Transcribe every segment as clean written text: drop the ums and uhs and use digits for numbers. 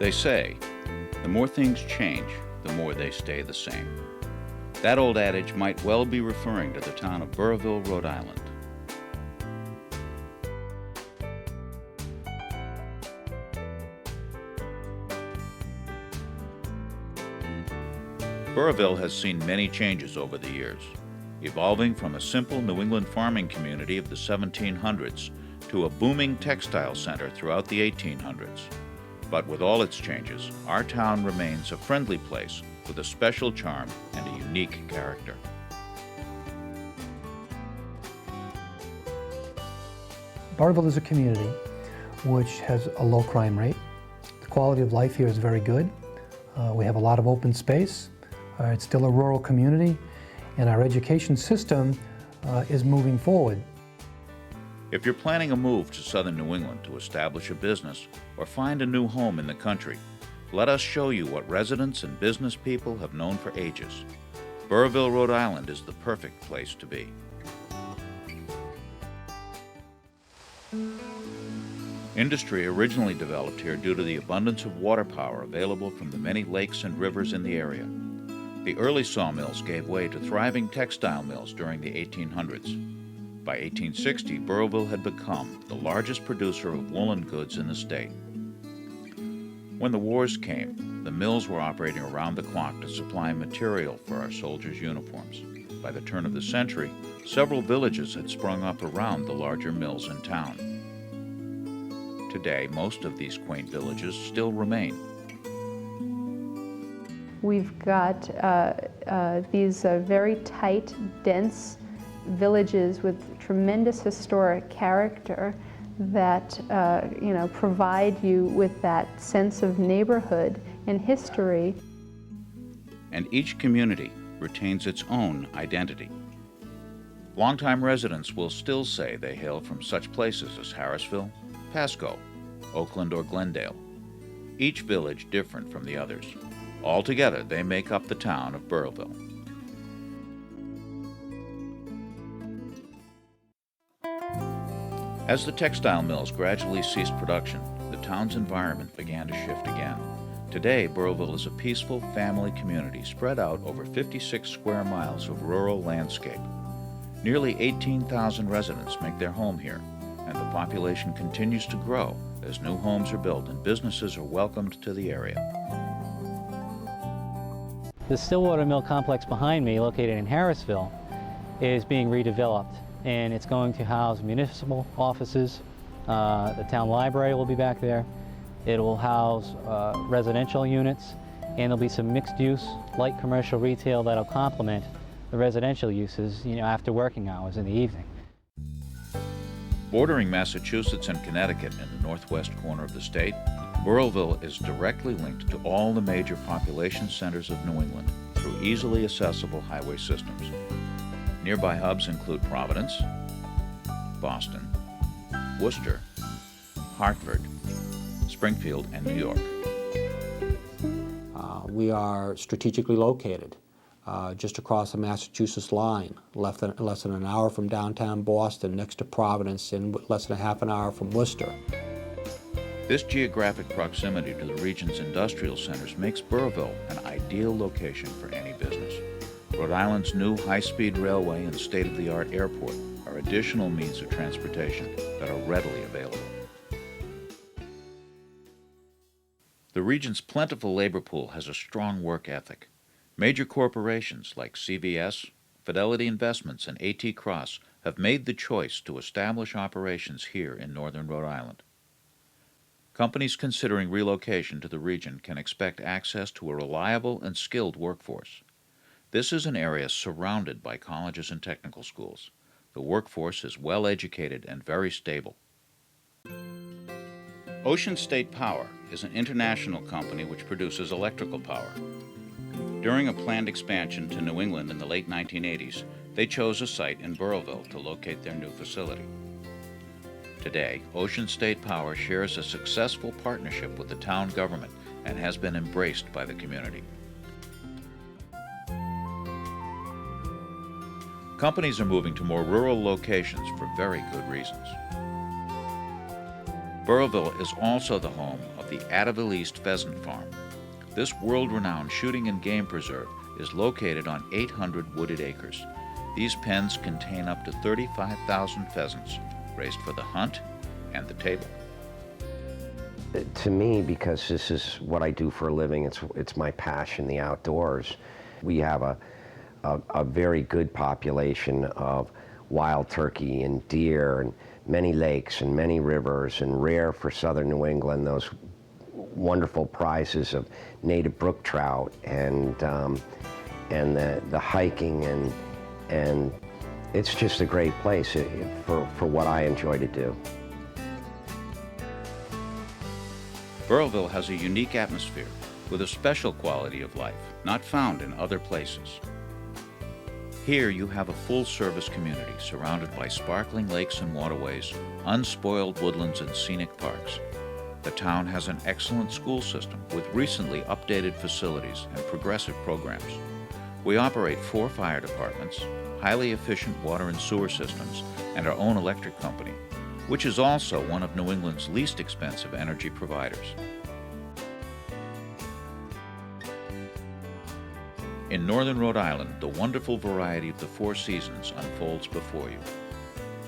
They say, the more things change, the more they stay the same. That old adage might well be referring to the town of Burrillville, Rhode Island. Burrillville has seen many changes over the years, evolving from a simple New England farming community of the 1700s to a booming textile center throughout the 1800s. But with all its changes, our town remains a friendly place with a special charm and a unique character. Burrillville is a community which has a low crime rate. The quality of life here is very good. We have a lot of open space. It's still a rural community, and our education system is moving forward. If you're planning a move to southern New England to establish a business or find a new home in the country, let us show you what residents and business people have known for ages. Burrillville, Rhode Island is the perfect place to be. Industry originally developed here due to the abundance of water power available from the many lakes and rivers in the area. The early sawmills gave way to thriving textile mills during the 1800s. By 1860, Burrillville had become the largest producer of woolen goods in the state. When the wars came, the mills were operating around the clock to supply material for our soldiers' uniforms. By the turn of the century, several villages had sprung up around the larger mills in town. Today, most of these quaint villages still remain. We've got these very tight, dense villages with tremendous historic character that provide you with that sense of neighborhood and history. And each community retains its own identity. Longtime residents will still say they hail from such places as Harrisville, Pasco, Oakland, or Glendale, each village different from the others. Altogether, they make up the town of Burrillville. As the textile mills gradually ceased production, the town's environment began to shift again. Today, Burrillville is a peaceful family community spread out over 56 square miles of rural landscape. Nearly 18,000 residents make their home here, and the population continues to grow as new homes are built and businesses are welcomed to the area. The Stillwater Mill complex behind me, located in Harrisville, is being redeveloped, and it's going to house municipal offices. The town library will be back there. It will house residential units, and there'll be some mixed-use, light commercial retail that'll complement the residential uses, after working hours in the evening. Bordering Massachusetts and Connecticut in the northwest corner of the state, Burrillville is directly linked to all the major population centers of New England through easily accessible highway systems. Nearby hubs include Providence, Boston, Worcester, Hartford, Springfield, and New York. We are strategically located just across the Massachusetts line, less than an hour from downtown Boston, next to Providence, and less than a half an hour from Worcester. This geographic proximity to the region's industrial centers makes Burrillville an ideal location for any business. Rhode Island's new high-speed railway and state-of-the-art airport are additional means of transportation that are readily available. The region's plentiful labor pool has a strong work ethic. Major corporations like CVS, Fidelity Investments, and A.T. Cross have made the choice to establish operations here in northern Rhode Island. Companies considering relocation to the region can expect access to a reliable and skilled workforce. This is an area surrounded by colleges and technical schools. The workforce is well educated and very stable. Ocean State Power is an international company which produces electrical power. During a planned expansion to New England in the late 1980s, they chose a site in Burrillville to locate their new facility. Today, Ocean State Power shares a successful partnership with the town government and has been embraced by the community. Companies are moving to more rural locations for very good reasons. Burrillville is also the home of the the Attaville East Pheasant Farm. This world-renowned shooting and game preserve is located on 800 wooded acres. These pens contain up to 35,000 pheasants, raised for the hunt and the table. To me, because this is what I do for a living, it's my passion, the outdoors. We have a very good population of wild turkey and deer and many lakes and many rivers, and rare for southern New England, those wonderful prizes of native brook trout and the hiking, and it's just a great place for what I enjoy to do. Burrillville has a unique atmosphere with a special quality of life not found in other places. Here you have a full-service community surrounded by sparkling lakes and waterways, unspoiled woodlands and scenic parks. The town has an excellent school system with recently updated facilities and progressive programs. We operate 4 fire departments, highly efficient water and sewer systems, and our own electric company, which is also one of New England's least expensive energy providers. In northern Rhode Island, the wonderful variety of the 4 seasons unfolds before you.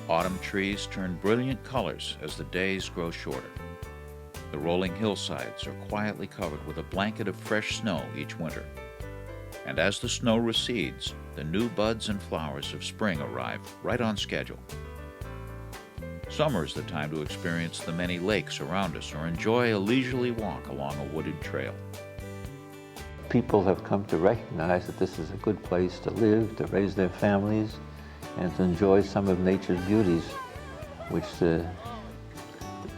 Autumn trees turn brilliant colors as the days grow shorter. The rolling hillsides are quietly covered with a blanket of fresh snow each winter. And as the snow recedes, the new buds and flowers of spring arrive right on schedule. Summer is the time to experience the many lakes around us or enjoy a leisurely walk along a wooded trail. People have come to recognize that this is a good place to live, to raise their families, and to enjoy some of nature's beauties, which the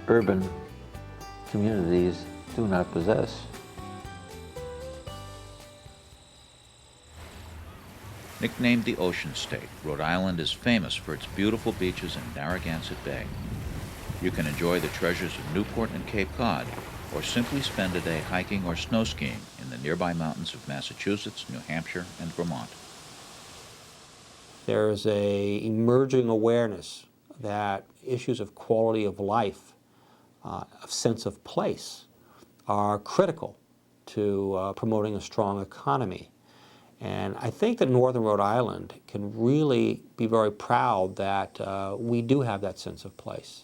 urban communities do not possess. Nicknamed the Ocean State, Rhode Island is famous for its beautiful beaches in Narragansett Bay. You can enjoy the treasures of Newport and Cape Cod, or simply spend a day hiking or snow skiing in the nearby mountains of Massachusetts, New Hampshire, and Vermont. There is an emerging awareness that issues of quality of life, of sense of place, are critical to promoting a strong economy. And I think that northern Rhode Island can really be very proud that we do have that sense of place.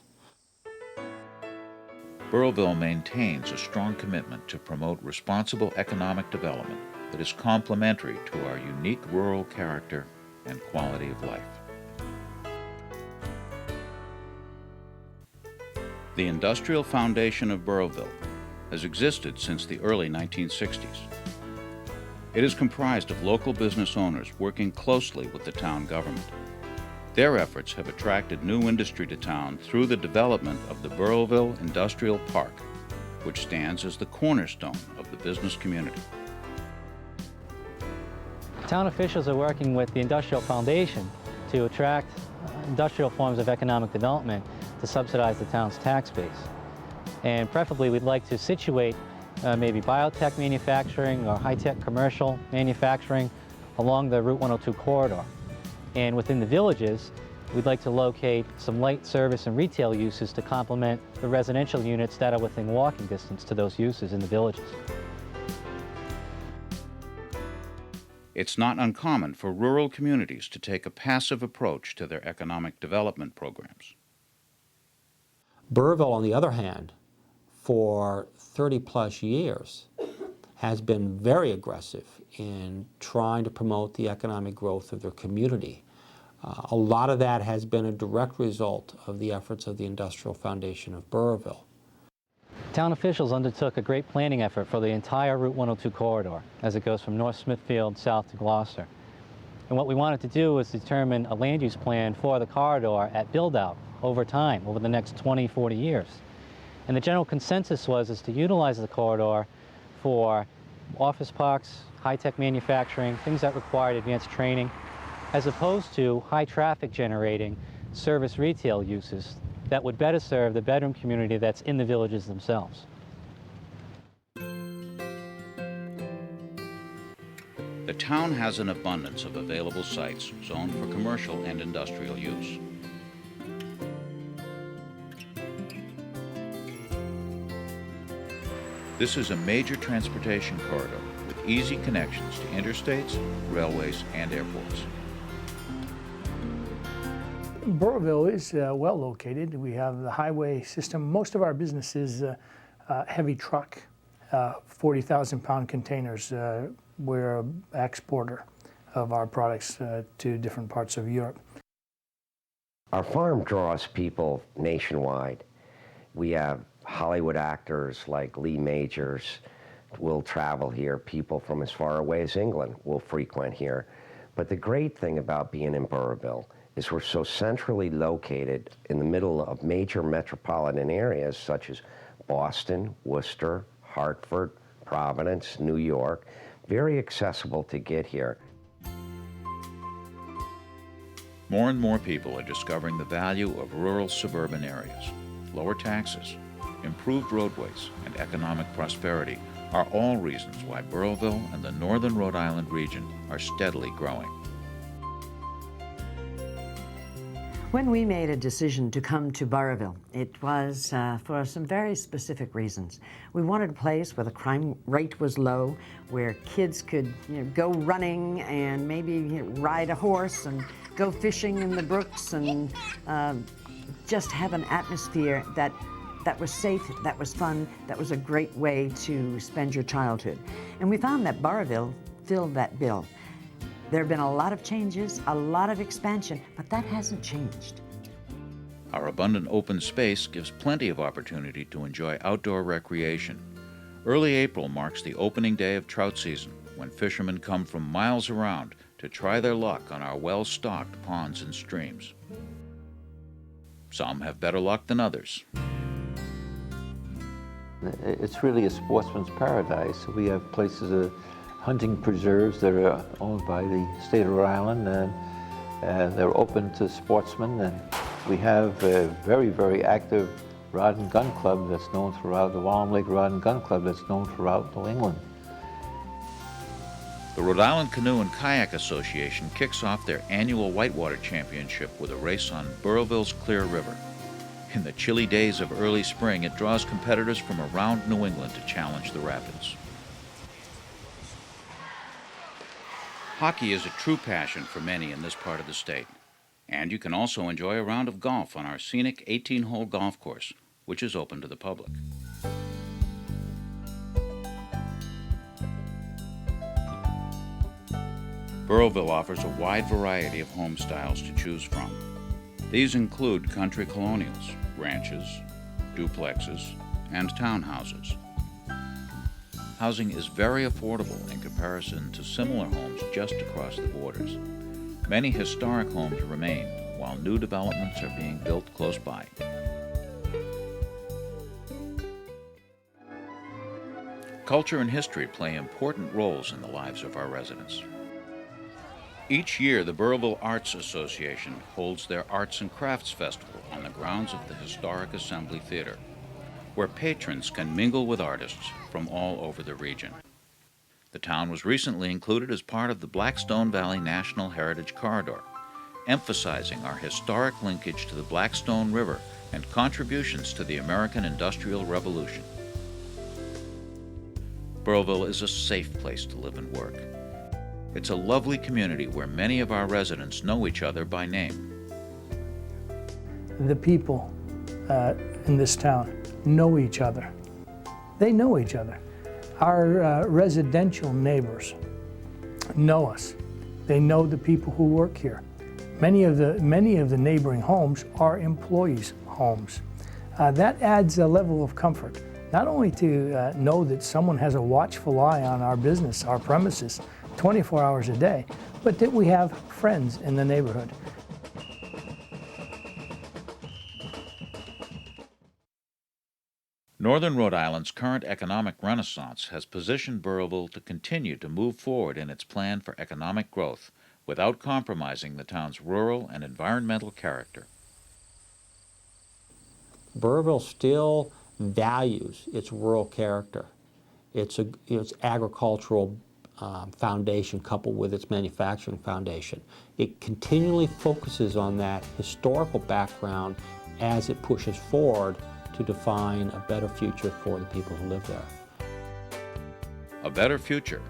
Burrillville maintains a strong commitment to promote responsible economic development that is complementary to our unique rural character and quality of life. The industrial foundation of Burrillville has existed since the early 1960s. It is comprised of local business owners working closely with the town government. Their efforts have attracted new industry to town through the development of the Burrillville Industrial Park, which stands as the cornerstone of the business community. Town officials are working with the Industrial Foundation to attract industrial forms of economic development to subsidize the town's tax base. And preferably we'd like to situate maybe biotech manufacturing or high-tech commercial manufacturing along the Route 102 corridor. And within the villages, we'd like to locate some light service and retail uses to complement the residential units that are within walking distance to those uses in the villages. It's not uncommon for rural communities to take a passive approach to their economic development programs. Burrillville, on the other hand, for 30-plus years, has been very aggressive in trying to promote the economic growth of their community. A lot of that has been a direct result of the efforts of the Industrial Foundation of Burrillville. Town officials undertook a great planning effort for the entire Route 102 corridor as it goes from North Smithfield south to Gloucester. And what we wanted to do was determine a land use plan for the corridor at build-out over time, over the next 20, 40 years. And the general consensus was to utilize the corridor for office parks, high-tech manufacturing, things that required advanced training, as opposed to high traffic generating service retail uses that would better serve the bedroom community that's in the villages themselves. The town has an abundance of available sites zoned for commercial and industrial use. This is a major transportation corridor with easy connections to interstates, railways, and airports. Burrillville is well located. We have the highway system. Most of our business is heavy truck, 40,000-pound containers. We're an exporter of our products to different parts of Europe. Our farm draws people nationwide. We have Hollywood actors like Lee Majors will travel here. People from as far away as England will frequent here. But the great thing about being in Burrillville is we're so centrally located in the middle of major metropolitan areas such as Boston, Worcester, Hartford, Providence, New York. Very accessible to get here. More and more people are discovering the value of rural suburban areas. Lower taxes, improved roadways, and economic prosperity are all reasons why Burrillville and the northern Rhode Island region are steadily growing. When we made a decision to come to Burrillville, it was for some very specific reasons. We wanted a place where the crime rate was low, where kids could go running and maybe ride a horse and go fishing in the brooks and just have an atmosphere that was safe, that was fun, that was a great way to spend your childhood. And we found that Burrillville filled that bill. There have been a lot of changes, a lot of expansion, but that hasn't changed. Our abundant open space gives plenty of opportunity to enjoy outdoor recreation. Early April marks the opening day of trout season, when fishermen come from miles around to try their luck on our well-stocked ponds and streams. Some have better luck than others. It's really a sportsman's paradise. We have places, hunting preserves that are owned by the state of Rhode Island, and they're open to sportsmen. And we have a very, very active rod and gun club that's known throughout the Wallam Lake Rod and Gun Club that's known throughout New England. The Rhode Island Canoe and Kayak Association kicks off their annual Whitewater Championship with a race on Burrillville's Clear River. In the chilly days of early spring, it draws competitors from around New England to challenge the rapids. Hockey is a true passion for many in this part of the state. And you can also enjoy a round of golf on our scenic 18-hole golf course, which is open to the public. Burrillville offers a wide variety of home styles to choose from. These include country colonials, ranches, duplexes, and townhouses. Housing is very affordable in comparison to similar homes just across the borders. Many historic homes remain, while new developments are being built close by. Culture and history play important roles in the lives of our residents. Each year, the Burrillville Arts Association holds their Arts and Crafts Festival on the grounds of the historic Assembly Theater, where patrons can mingle with artists from all over the region. The town was recently included as part of the Blackstone Valley National Heritage Corridor, emphasizing our historic linkage to the Blackstone River and contributions to the American Industrial Revolution. Burrillville is a safe place to live and work. It's a lovely community where many of our residents know each other by name. The people in this town know each other. They know each other. Our residential neighbors know us. They know the people who work here. Many of the neighboring homes are employees' homes. That adds a level of comfort, not only to know that someone has a watchful eye on our business, our premises, 24 hours a day, but that we have friends in the neighborhood. Northern Rhode Island's current economic renaissance has positioned Burrillville to continue to move forward in its plan for economic growth without compromising the town's rural and environmental character. Burrillville still values its rural character, its agricultural foundation coupled with its manufacturing foundation. It continually focuses on that historical background as it pushes forward to define a better future for the people who live there. A better future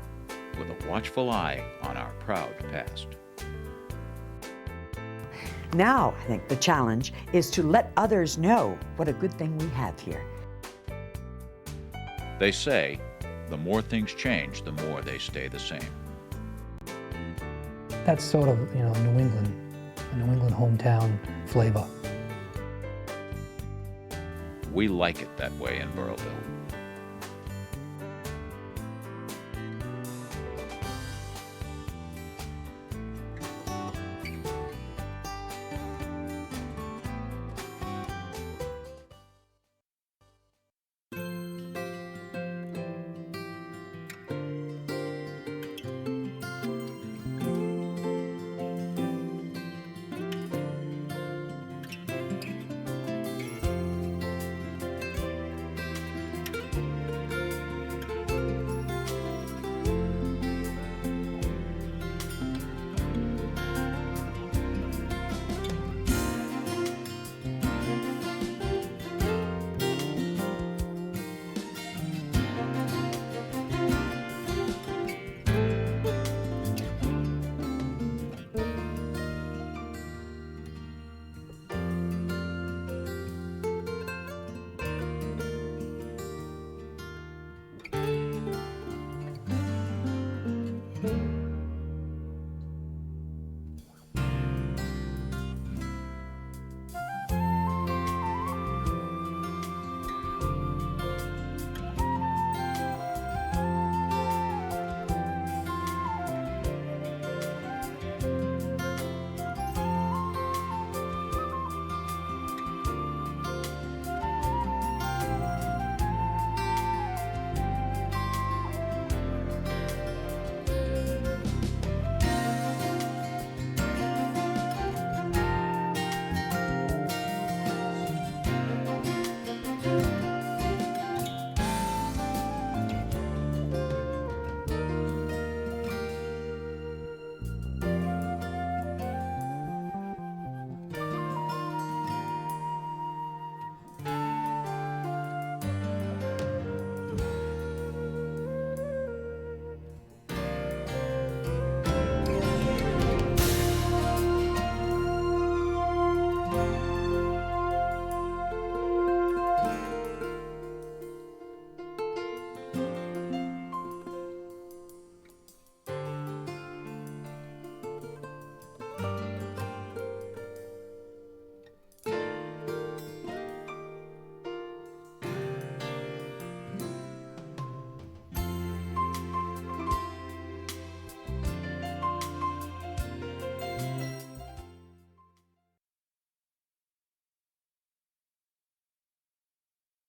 with a watchful eye on our proud past. Now, I think the challenge is to let others know what a good thing we have here. They say the more things change, the more they stay the same. That's sort of, New England, a New England hometown flavor. We like it that way in Burrillville.